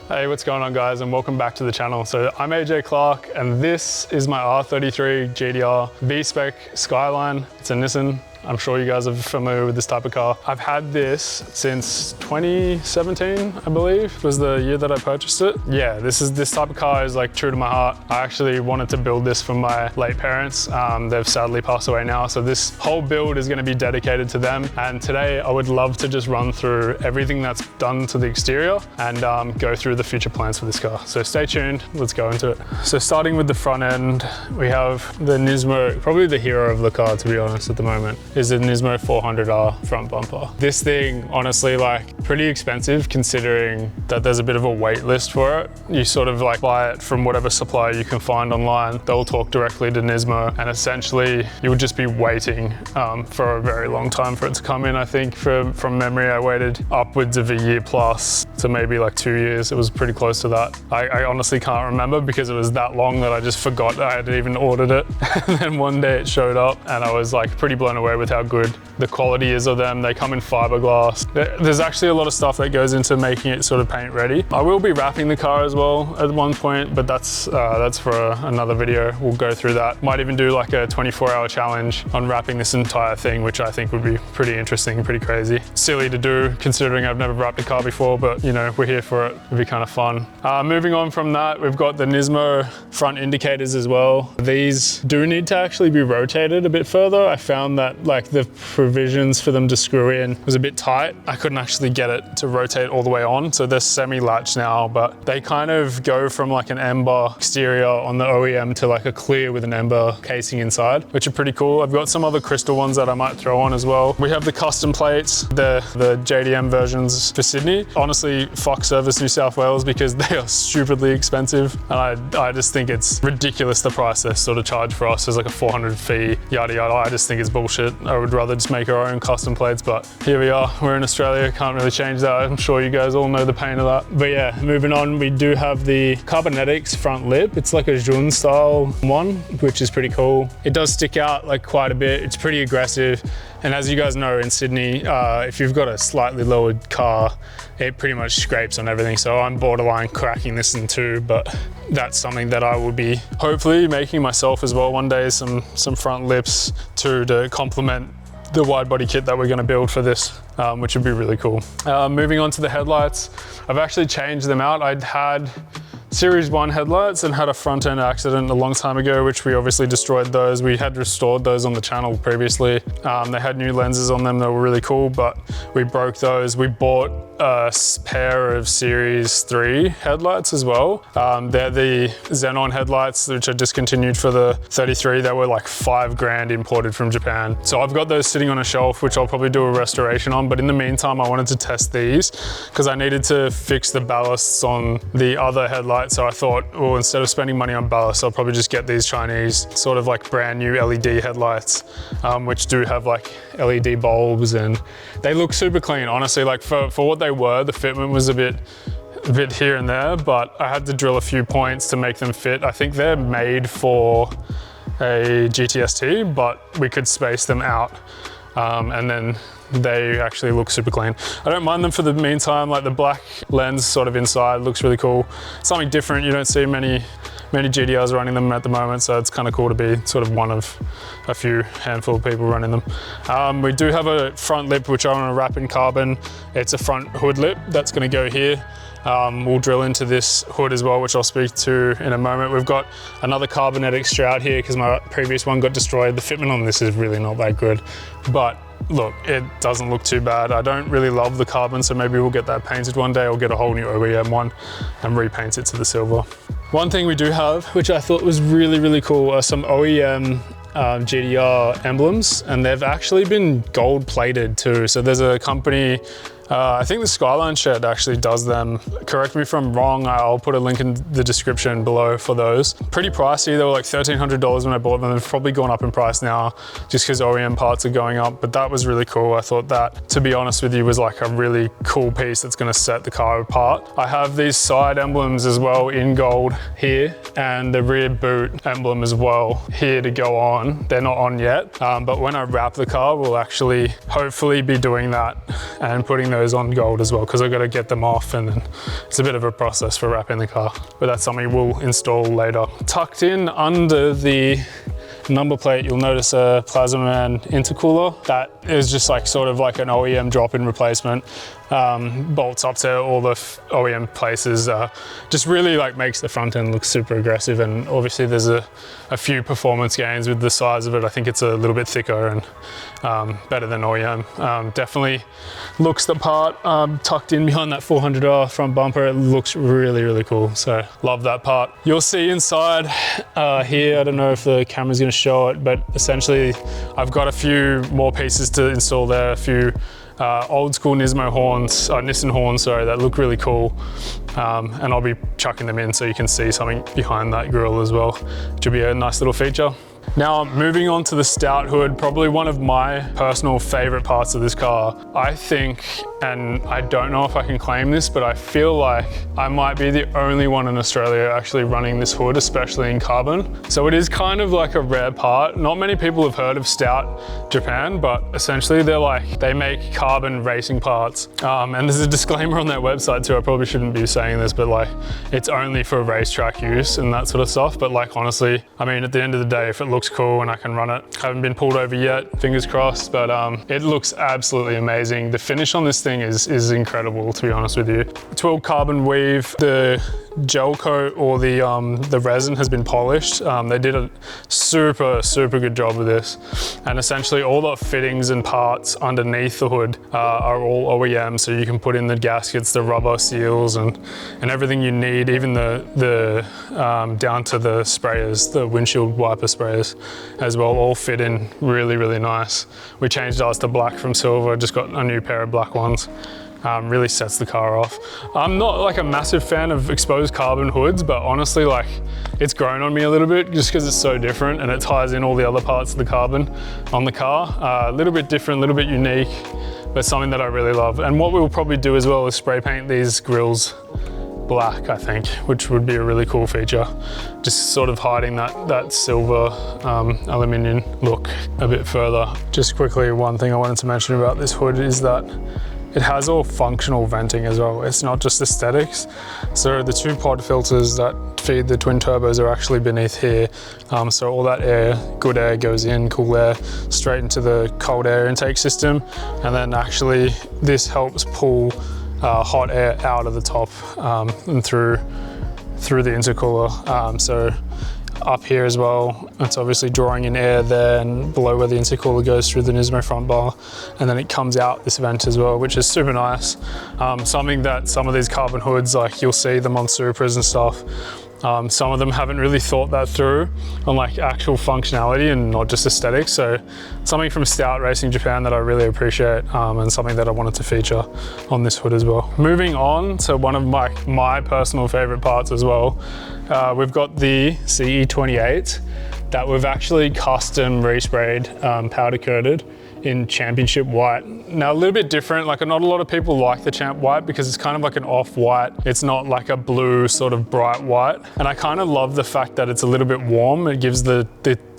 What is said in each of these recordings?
Hey, what's going on guys, and welcome back to the channel. So I'm AJ Clark and this is my R33 GTR V-spec Skyline. It's a Nissan. I'm sure you guys are familiar with this type of car. I've had this since 2017, I believe, was the year that I purchased it. Yeah, this type of car is like true to my heart. I actually wanted to build this for my late parents. They've sadly passed away now. So this whole build is gonna be dedicated to them. And today I would love to just run through everything that's done to the exterior and go through the future plans for this car. So stay tuned, let's go into it. So starting with the front end, we have the Nismo, probably the hero of the car to be honest at the moment, is the Nismo 400R front bumper. This thing, honestly, like pretty expensive considering that there's a bit of a wait list for it. You sort of like buy it from whatever supplier you can find online. They'll talk directly to Nismo and essentially you would just be waiting for a very long time for it to come in. I think from memory, I waited upwards of a year plus to maybe like 2 years. It was pretty close to that. I honestly can't remember because it was that long that I just forgot I had even ordered it. And then one day it showed up and I was like pretty blown away with how good the quality is of them. They come in fiberglass. There's actually a lot of stuff that goes into making it sort of paint ready. I will be wrapping the car as well at one point, but that's for another video. We'll go through that. Might even do like a 24-hour challenge on wrapping this entire thing, which I think would be pretty interesting and pretty crazy. Silly to do considering I've never wrapped a car before, but you know, we're here for it. It'd be kind of fun. Moving on from that, we've got the Nismo front indicators as well. These do need to actually be rotated a bit further. I found that like the provisions for them to screw in was a bit tight. I couldn't actually get it to rotate all the way on. So they're semi-latched now, but they kind of go from like an amber exterior on the OEM to like a clear with an amber casing inside, which are pretty cool. I've got some other crystal ones that I might throw on as well. We have the custom plates, the JDM versions for Sydney. Honestly, fuck Service New South Wales because they are stupidly expensive. And I just think it's ridiculous the price they sort of charge for us as like a 400 fee, yada yada. I just think it's bullshit. I would rather just make our own custom plates, but here we are. We're in Australia, can't really change that. I'm sure you guys all know the pain of that. But yeah, moving on, we do have the Carbonetics front lip. It's like a JUN-style one, which is pretty cool. It does stick out like quite a bit. It's pretty aggressive. And as you guys know in Sydney, if you've got a slightly lowered car, it pretty much scrapes on everything. So I'm borderline cracking this in two, but that's something that I will be hopefully making myself as well one day, some front lips to complement the wide body kit that we're gonna build for this, which would be really cool. Moving on to the headlights, I've actually changed them out. I'd had Series 1 headlights and had a front end accident a long time ago, which we obviously destroyed those. We had restored those on the channel previously. They had new lenses on them that were really cool, but we broke those. We bought a pair of Series 3 headlights as well. They're the Xenon headlights, which are discontinued for the 33. They were like $5 imported from Japan. So I've got those sitting on a shelf, which I'll probably do a restoration on. But in the meantime, I wanted to test these because I needed to fix the ballasts on the other headlights. So I thought, well, instead of spending money on ballast, I'll probably just get these Chinese sort of like brand new LED headlights, which do have like LED bulbs and they look super clean. Honestly, like for what they were, the fitment was a bit here and there, but I had to drill a few points to make them fit. I think they're made for a GTST, but we could space them out and then they actually look super clean. I don't mind them for the meantime, like the black lens sort of inside looks really cool. Something different, you don't see many GTRs running them at the moment, so it's kind of cool to be sort of one of a few handful of people running them. We do have a front lip which I want to wrap in carbon. It's a front hood lip that's going to go here. We'll drill into this hood as well, which I'll speak to in a moment. We've got another Carbonetics Stroud here because my previous one got destroyed. The fitment on this is really not that good, but look, it doesn't look too bad. I don't really love the carbon, so maybe we'll get that painted one day. I'll get a whole new OEM one and repaint it to the silver. One thing we do have, which I thought was really, really cool, are some OEM GTR emblems, and they've actually been gold plated too. So there's a company, I think the Skyline Shed actually does them. Correct me if I'm wrong, I'll put a link in the description below for those. Pretty pricey, they were like $1,300 when I bought them. They've probably gone up in price now just because OEM parts are going up, but that was really cool. I thought that, to be honest with you, was like a really cool piece that's gonna set the car apart. I have these side emblems as well in gold here, and the rear boot emblem as well here to go on. They're not on yet, but when I wrap the car, we'll actually hopefully be doing that and putting those on gold as well, because I've got to get them off, and then it's a bit of a process for wrapping the car. But that's something we'll install later. Tucked in under the number plate, you'll notice a Plasma Man intercooler. That is just like sort of like an OEM drop-in replacement. Bolts up to all the OEM places, just really like makes the front end look super aggressive, and obviously there's a few performance gains with the size of it. I think it's a little bit thicker and better than OEM. Definitely looks the part. Tucked in behind that 400R front bumper, it looks really, really cool. So love that part. You'll see inside here, I don't know if the camera's gonna show it, but essentially I've got a few more pieces to install there, a few old school Nismo horns, Nissan horns, sorry, that look really cool. And I'll be chucking them in so you can see something behind that grille as well, which will be a nice little feature. Now, moving on to the Stout hood, probably one of my personal favorite parts of this car. I think, and I don't know if I can claim this, but I feel like I might be the only one in Australia actually running this hood, especially in carbon. So it is kind of like a rare part. Not many people have heard of Stout Japan, but essentially they make carbon racing parts. And there's a disclaimer on their website too. I probably shouldn't be saying this, but like it's only for racetrack use and that sort of stuff. But like honestly, I mean, at the end of the day, if it looks cool and I can run it, haven't been pulled over yet, fingers crossed, but it looks absolutely amazing. The finish on this thing is incredible, to be honest with you. 12 carbon weave, the gel coat or the resin has been polished. They did a super good job with this, and essentially all the fittings and parts underneath the hood are all OEM, so you can put in the gaskets, the rubber seals, and everything you need, even the down to the sprayers, the windshield wiper sprayers as well, all fit in really nice. We changed ours to black from silver, just got a new pair of black ones. Really sets the car off. I'm not like a massive fan of exposed carbon hoods, but honestly, like it's grown on me a little bit just because it's so different and it ties in all the other parts of the carbon on the car. A little bit different, a little bit unique, but something that I really love. And what we'll probably do as well is spray paint these grills black, I think, which would be a really cool feature. Just sort of hiding that silver aluminium look a bit further. Just quickly, one thing I wanted to mention about this hood is that it has all functional venting as well. It's not just aesthetics. So the two pod filters that feed the twin turbos are actually beneath here. So all that air, good air goes in, cool air, straight into the cold air intake system. And then actually this helps pull hot air out of the top and through the intercooler. So up here as well, it's obviously drawing in air there, and below where the intercooler goes through the Nismo front bar, and then it comes out this vent as well, which is super nice. Something that some of these carbon hoods, like you'll see them on Supras and stuff, some of them haven't really thought that through on like actual functionality and not just aesthetics. So something from Stout Racing Japan that I really appreciate, and something that I wanted to feature on this hood as well. Moving on to one of my personal favorite parts as well. We've got the CE28 that we've actually custom resprayed, powder coated in championship white. Now a little bit different, like not a lot of people like the champ white because it's kind of like an off-white. It's not like a blue sort of bright white. And I kind of love the fact that it's a little bit warm. It gives the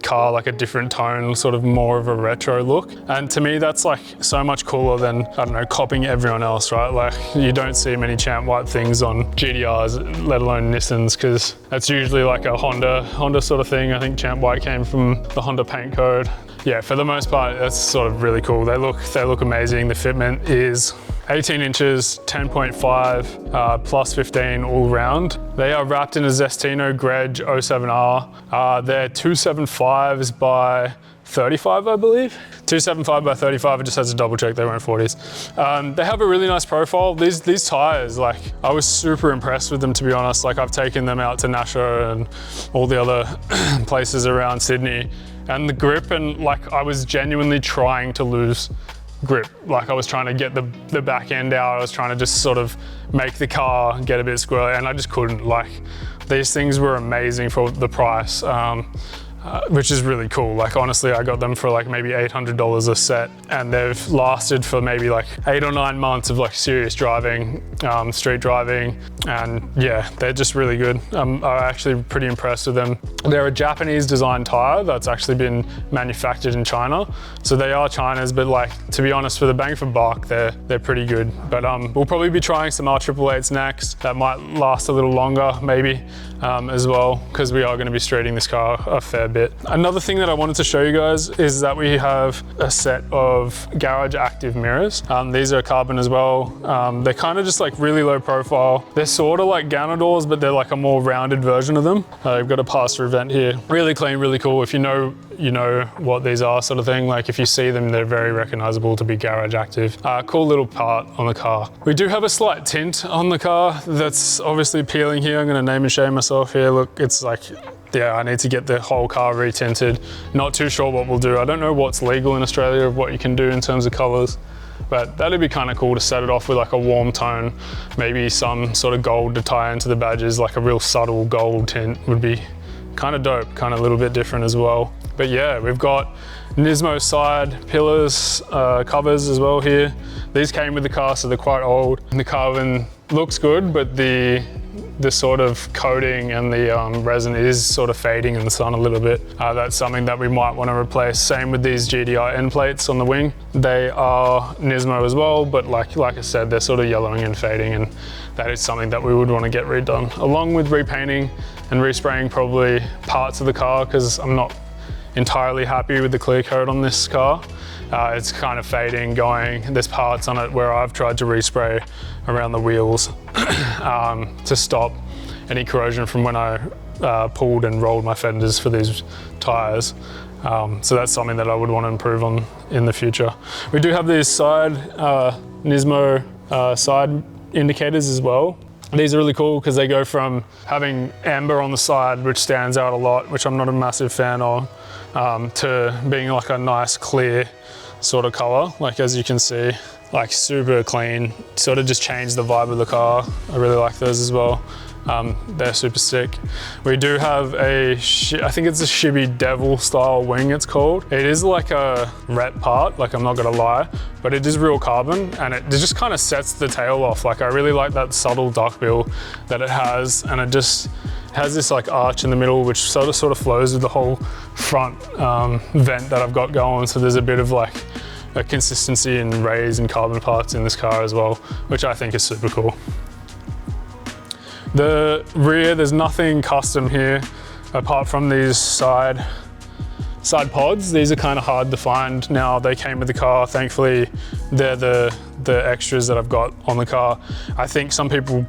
car like a different tone, sort of more of a retro look. And to me, that's like so much cooler than, I don't know, copying everyone else, right? Like you don't see many champ white things on GTRs, let alone Nissans, because that's usually like a Honda sort of thing. I think champ white came from the Honda paint code. Yeah, for the most part, that's sort of really cool. They look amazing. The fitment is 18 inches, 10.5, plus 15 all round. They are wrapped in a Zestino Grej 07R. They're 275s by 35, I believe. 275 by 35, it just has to double check they weren't 40s. They have a really nice profile. These tires, like I was super impressed with them, to be honest. Like I've taken them out to Nashua and all the other places around Sydney, and the grip, and like I was genuinely trying to lose grip. Like I was trying to get the back end out. I was trying to just sort of make the car get a bit squirrely, and I just couldn't. Like these things were amazing for the price. which is really cool. Like honestly, I got them for like maybe $800 a set, and they've lasted for maybe like 8 or 9 months of like serious driving, street driving, and yeah, they're just really good. I'm actually pretty impressed with them. They're a Japanese designed tire that's actually been manufactured in China, so they are China's, but like to be honest, for the bang for buck, they're pretty good. But we'll probably be trying some R888s next that might last a little longer maybe as well, because we are going to be streeting this car a fair bit. Another thing that I wanted to show you guys is that we have a set of garage active mirrors. These are carbon as well. They're kind of just like really low profile. They're sort of like Ganna doors, but they're like a more rounded version of them. You've got a pass-through vent here. Really clean, really cool. If you know what these are, sort of thing. Like if you see them, they're very recognizable to be garage active. Cool little part on the car. We do have a slight tint on the car that's obviously peeling here. I'm going to name and shame myself here. Look, it's like, yeah, I need to get the whole car retinted. Not too sure what we'll do. I don't know what's legal in Australia of what you can do in terms of colors, but that'd be kind of cool to set it off with like a warm tone, maybe some sort of gold to tie into the badges, like a real subtle gold tint would be kind of dope, kind of a little bit different as well. But yeah, we've got Nismo side pillars, covers as well here. These came with the car, so they're quite old. And the carbon looks good, but the sort of coating and the resin is sort of fading in the sun a little bit. That's something that we might want to replace. Same with these GDR end plates on the wing. They are Nismo as well, but like I said, they're sort of yellowing and fading, and that is something that we would want to get redone, along with repainting and respraying probably parts of the car, because I'm not entirely happy with the clear coat on this car. It's kind of fading, going. There's parts on it where I've tried to respray around the wheels to stop any corrosion from when I pulled and rolled my fenders for these tires. So that's something that I would want to improve on in the future. We do have these side Nismo side indicators as well. These are really cool because they go from having amber on the side, which stands out a lot, which I'm not a massive fan of, to being like a nice clear sort of color. Like as you can see, like super clean, sort of just changed the vibe of the car. I really like those as well. They're super sick. We do have I think it's a Shibi Devil-style wing it's called. It is like a rep part, like I'm not gonna lie, but it is real carbon, and it just kind of sets the tail off. Like I really like that subtle duckbill that it has, and it just has this like arch in the middle, which sort of flows with the whole front vent that I've got going. So there's a bit of like a consistency in rays and carbon parts in this car as well, which I think is super cool. The rear, there's nothing custom here apart from these side pods. These are kind of hard to find now. They came with the car. Thankfully, they're the extras that I've got on the car. I think some people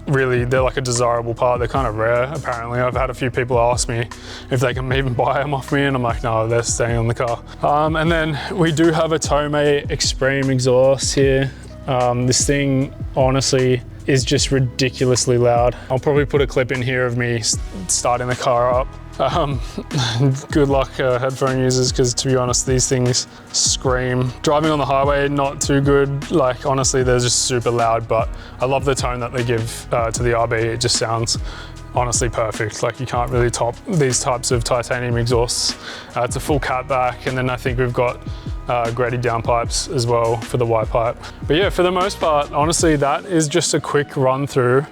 they're like a desirable part. They're kind of rare, apparently. I've had a few people ask me if they can even buy them off me, and I'm like, no, they're staying on the car. And then we do have a Tomei Expreme exhaust here. This thing, honestly, is just ridiculously loud. I'll probably put a clip in here of me starting the car up. Good luck headphone users, because to be honest, these things scream. Driving on the highway, not too good. Like honestly, they're just super loud, but I love the tone that they give to the RB. It just sounds honestly perfect. Like you can't really top these types of titanium exhausts. It's a full catback, and then I think we've got graded downpipes as well for the Y pipe. But yeah, for the most part, honestly, that is just a quick run through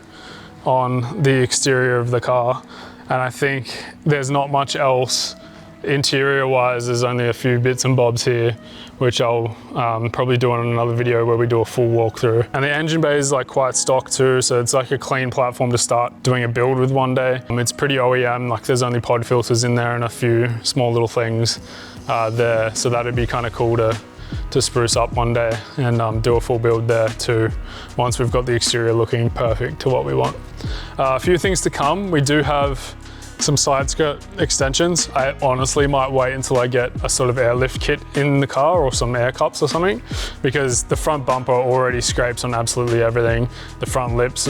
on the exterior of the car. And I think there's not much else interior wise. There's only a few bits and bobs here, which I'll probably do in another video where we do a full walkthrough. And the engine bay is like quite stock too, so it's like a clean platform to start doing a build with one day. It's pretty OEM, like there's only pod filters in there and a few small little things there, so that'd be kind of cool to spruce up one day and do a full build there too, once we've got the exterior looking perfect to what we want. A few things to come. We do have some side skirt extensions. I honestly might wait until I get a sort of airlift kit in the car or some air cups or something, because the front bumper already scrapes on absolutely everything. The front lips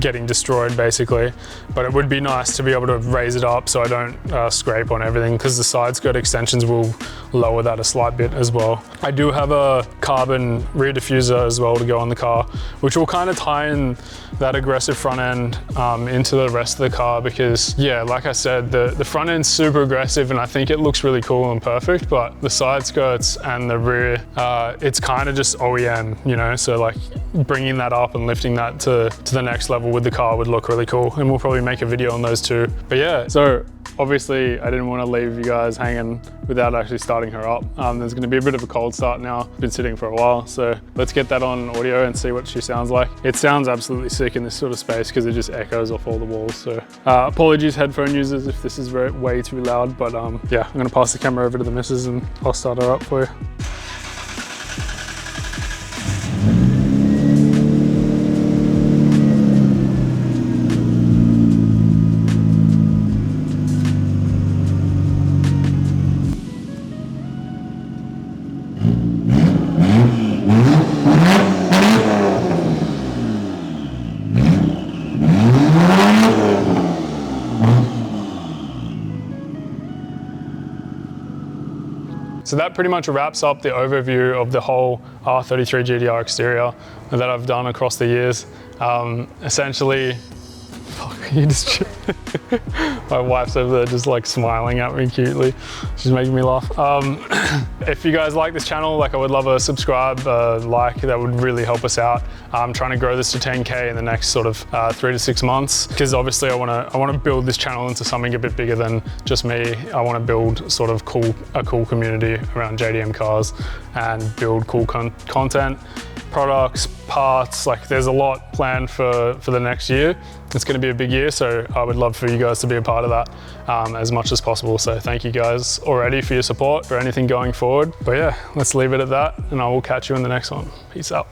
getting destroyed basically, but it would be nice to be able to raise it up so I don't scrape on everything, because the side skirt extensions will lower that a slight bit as well. I do have a carbon rear diffuser as well to go on the car, which will kind of tie in that aggressive front end into the rest of the car, because yeah, yeah, like I said, the front end's super aggressive and I think it looks really cool and perfect, but the side skirts and the rear, it's kind of just OEM, you know? So like bringing that up and lifting that to the next level with the car would look really cool. And we'll probably make a video on those too. But yeah, so obviously I didn't want to leave you guys hanging without actually starting her up. There's going to be a bit of a cold start now. Been sitting for a while, so let's get that on audio and see what she sounds like. It sounds absolutely sick in this sort of space because it just echoes off all the walls. So apologies headphone users if this is way too loud, but yeah, I'm going to pass the camera over to the missus and I'll start her up for you. So that pretty much wraps up the overview of the whole R33 GTR exterior that I've done across the years. Essentially, fuck, you just my wife's over there just like smiling at me cutely. She's making me laugh. If you guys like this channel, like I would love a subscribe, like, that would really help us out. I'm trying to grow this to 10K in the next sort of 3 to 6 months, because obviously I want to build this channel into something a bit bigger than just me. I want to build sort of a cool community around JDM cars and build cool content, products, parts. Like there's a lot planned for the next year. It's going to be a big year, so I would love for you guys to be a part of that as much as possible. So thank you guys already for your support for anything going forward. But yeah, let's leave it at that and I will catch you in the next one. Peace out.